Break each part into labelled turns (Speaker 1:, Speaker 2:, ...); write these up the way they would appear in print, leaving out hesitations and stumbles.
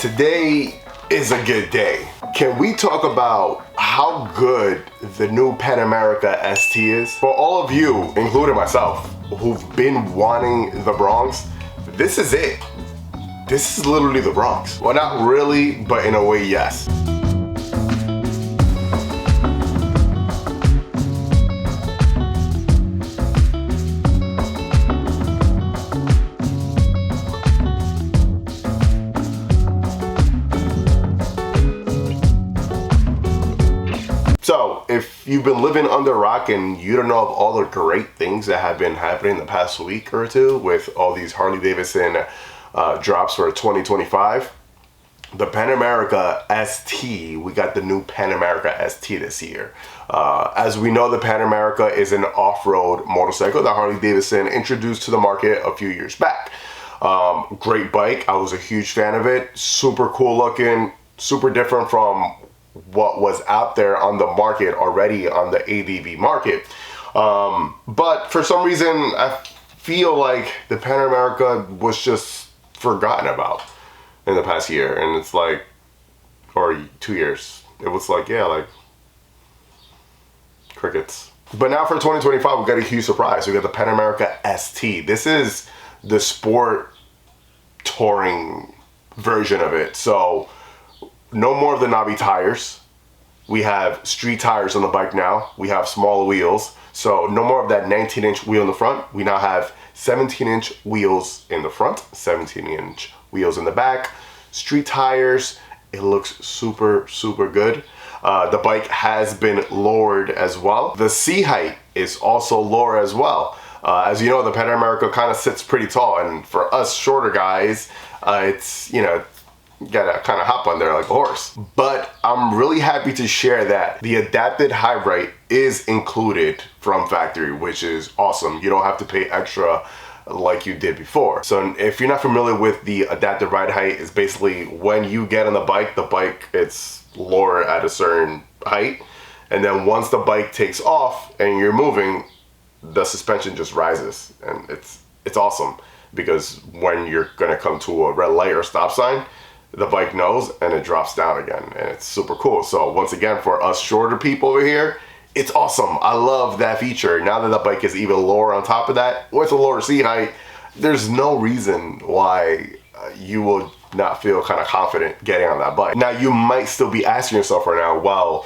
Speaker 1: Today is a good day. Can we talk about how good the new Pan America ST is? For all of you, including myself, who've been wanting the Bronx, this is it. This is literally the Bronx. Well, not really, but in a way, yes. So, if you've been living under a rock and you don't know of all the great things that have been happening the past week or two with all these Harley Davidson drops for 2025, the Pan America ST, we got the new Pan America ST this year. As we know, the Pan America is an off-road motorcycle that Harley Davidson introduced to the market a few years back. Great bike. I was a huge fan of it. Super cool looking, super different from what was out there on the market already on the ADV market. But for some reason, I feel like the Pan America was just forgotten about in the past year. And it's like, or 2 years. It was like, yeah, like crickets. But now for 2025, we got a huge surprise. We got the Pan America ST. This is the sport touring version of it. So no more of the knobby tires. We have street tires on the bike now. We have smaller wheels. So no more of that 19-inch wheel in the front. We now have 17-inch wheels in the front, 17-inch wheels in the back. Street tires. It looks super, super good. The bike has been lowered as well. The seat height is also lower as well. As you know, the Pan America kind of sits pretty tall. And for us shorter guys, it's, you know, gotta kind of hop on there like a horse. But I'm really happy to share that the adapted high ride is included from factory, which is awesome. You don't have to pay extra like you did before. So if you're not familiar with the adaptive ride height, it's basically when you get on the bike, it's lower at a certain height, and then once the bike takes off and you're moving, the suspension just rises. And it's awesome because when you're gonna come to a red light or stop sign, the bike knows and it drops down again, and it's super cool. So once again, for us shorter people over here, it's awesome. I love that feature. Now that the bike is even lower on top of that, with a lower seat height, there's no reason why you will not feel kind of confident getting on that bike. Now, you might still be asking yourself right now, well,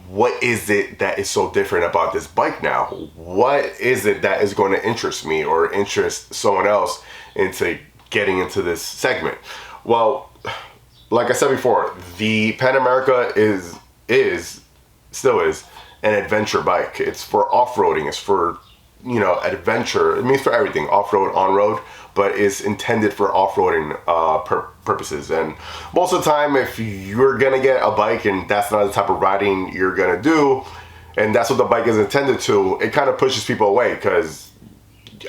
Speaker 1: what is it that is so different about this bike now? What is it that is going to interest me or interest someone else into getting into this segment? Well, like I said before, the Pan America still is an adventure bike. It's for off-roading. It's for, you know, adventure. It means for everything, off-road, on-road, but it's intended for off-roading purposes. And most of the time, if you're gonna get a bike and that's not the type of riding you're gonna do, and that's what the bike is intended to, it kind of pushes people away, because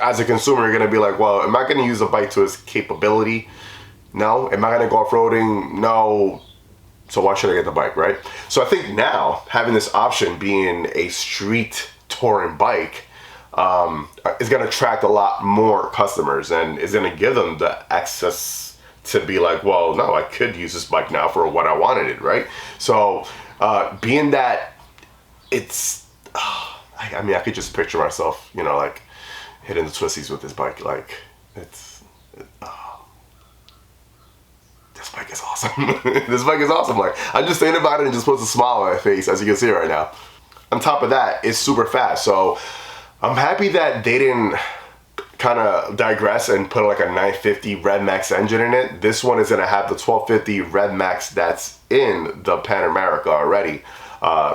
Speaker 1: as a consumer, you're gonna be like, well, am I gonna use a bike to its capability? No. Am I gonna go off-roading? No. So why should I get the bike, right? So I think now, having this option being a street touring bike is gonna attract a lot more customers, and is gonna give them the access to be like, well, no, I could use this bike now for what I wanted it, right? So being that it's, I mean, I could just picture myself, you know, like hitting the twisties with this bike. Like, this bike is awesome. This bike is awesome. Like, I'm just thinking about it and just puts a smile on my face, as you can see right now. On top of that, it's super fast. So I'm happy that they didn't kind of digress and put like a 950 Red Max engine in it. This one is gonna have the 1250 Red Max that's in the Pan America already.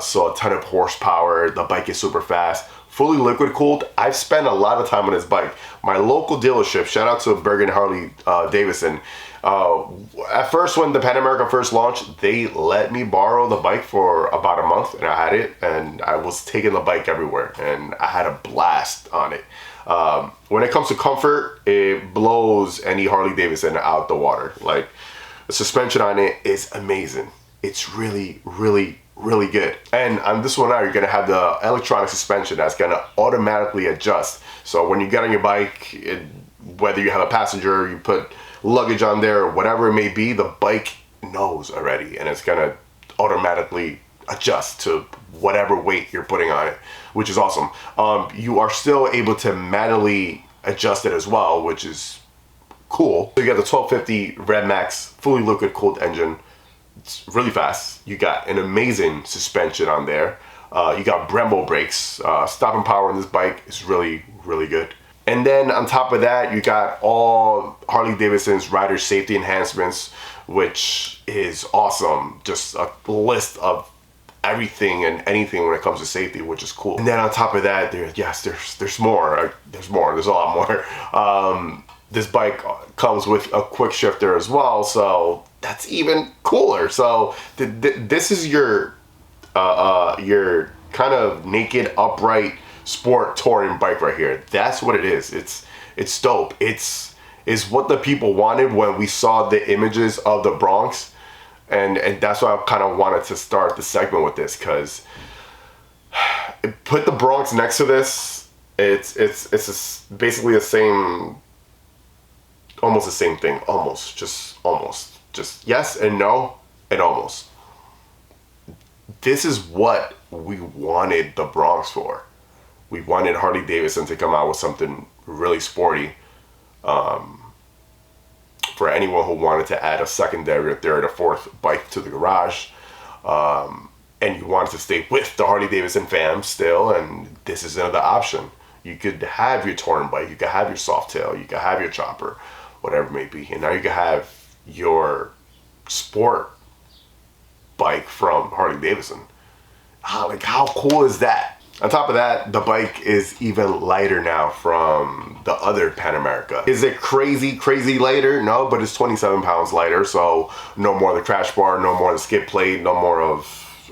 Speaker 1: So a ton of horsepower. The bike is super fast. Fully liquid cooled. I've spent a lot of time on this bike. My local dealership, shout out to Bergen Harley Davidson. At first, when the Pan America first launched, they let me borrow the bike for about a month, and I had it, and I was taking the bike everywhere, and I had a blast on it. When it comes to comfort, it blows any Harley Davidson out the water. Like, the suspension on it is amazing. It's really, really, really good. And on this one now, you're gonna have the electronic suspension that's gonna automatically adjust. So when you get on your bike, whether you have a passenger, you put luggage on there, or whatever it may be, the bike knows already, and it's gonna automatically adjust to whatever weight you're putting on it, which is awesome. You are still able to manually adjust it as well, which is cool. So you got the 1250 Red Max fully liquid cooled engine. It's really fast. You got an amazing suspension on there. You got Brembo brakes. Stopping power on this bike is really, really good. And then on top of that, you got all Harley Davidson's rider safety enhancements, which is awesome. Just a list of everything and anything when it comes to safety, which is cool. And then on top of that, there's more. There's a lot more. This bike comes with a quick shifter as well, so that's even cooler. So this is your kind of naked, upright sport touring bike right here. That's what it is. It's dope. It's what the people wanted when we saw the images of the Bronx, and that's why I kind of wanted to start the segment with this, because put the Bronx next to this, it's basically the same, almost the same thing, almost, just yes and no and almost. This is what we wanted the Bronx for. We wanted Harley Davidson to come out with something really sporty, for anyone who wanted to add a secondary or third or fourth bike to the garage, and you wanted to stay with the Harley Davidson fam still, and this is another option. You could have your touring bike, you could have your softail, you could have your chopper, whatever it may be, and now you can have your sport bike from Harley Davidson. Like, how cool is that? On top of that, the bike is even lighter now from the other Pan America. Is it crazy lighter? No, but it's 27 pounds lighter, so no more of the crash bar, no more of the skid plate, no more of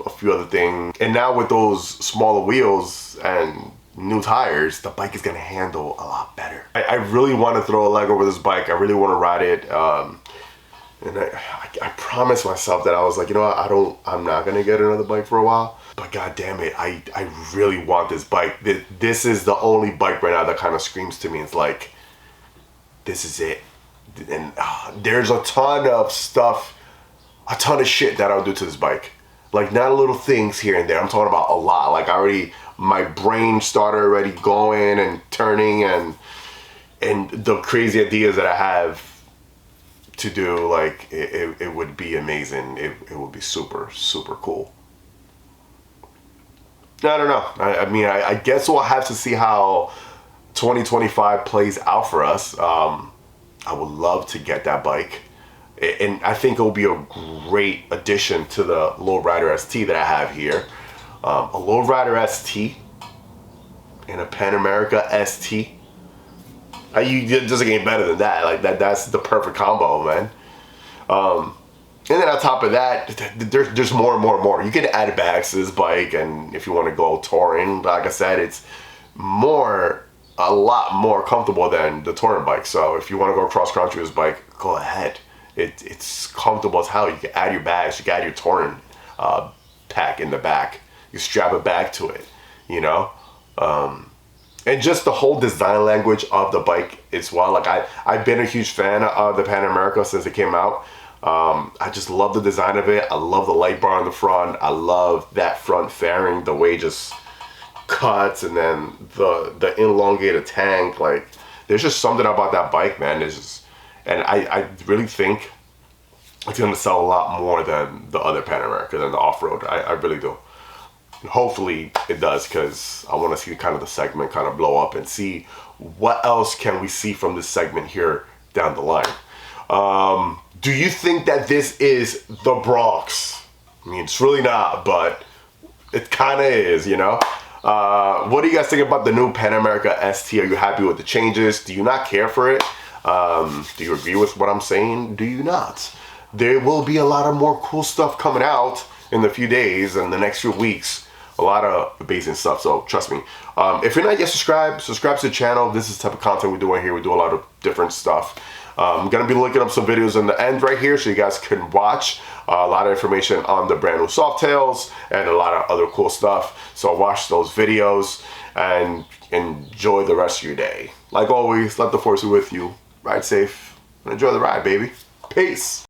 Speaker 1: a few other things. And now with those smaller wheels and new tires, the bike is gonna handle a lot better. I really want to throw a leg over this bike. I really want to ride it. And I promised myself that I was like, you know what, I'm not gonna get another bike for a while. But god damn it, I really want this bike. This is the only bike right now that kind of screams to me. It's like, this is it. And there's a ton of stuff, a ton of shit that I'll do to this bike. Like, not little things here and there. I'm talking about a lot. Like, my brain started already going and turning, and the crazy ideas that I have to do, like, it would be amazing. It would be super, super cool. I don't know. I mean, I guess we'll have to see how 2025 plays out for us. I would love to get that bike. And I think it will be a great addition to the Lowrider ST that I have here. A Lowrider ST and a Pan America ST. It doesn't get better than that. Like, that's the perfect combo, man. And then on top of that, there's more and more and more. You can add bags to this bike, and if you want to go touring, like I said, it's a lot more comfortable than the touring bike. So if you want to go cross country with this bike, go ahead. It's comfortable as hell. You can add your bags, you can add your touring pack in the back. You strap it back to it, you know? And just the whole design language of the bike as well. Like, I've been a huge fan of the Pan America since it came out. I just love the design of it. I love the light bar in the front. I love that front fairing, the way it just cuts, and then the elongated tank. Like, there's just something about that bike, man. And I really think it's gonna sell a lot more than the other Pan America, than the off-road. I really do. Hopefully it does, because I want to see kind of the segment kind of blow up and see what else can we see from this segment here down the line. Do you think that this is the Bronx? I mean, it's really not, but it kind of is, you know? What do you guys think about the new Pan America ST? Are you happy with the changes? Do you not care for it? Do you agree with what I'm saying? Do you not? There will be a lot of more cool stuff coming out in the few days and the next few weeks. A lot of amazing stuff, so trust me. If you're not yet subscribe to the channel. This is the type of content we're doing here. We do a lot of different stuff. I'm going to be looking up some videos in the end right here so you guys can watch a lot of information on the brand new Softails and a lot of other cool stuff. So watch those videos and enjoy the rest of your day. Like always, let the force be with you. Ride safe and enjoy the ride, baby. Peace.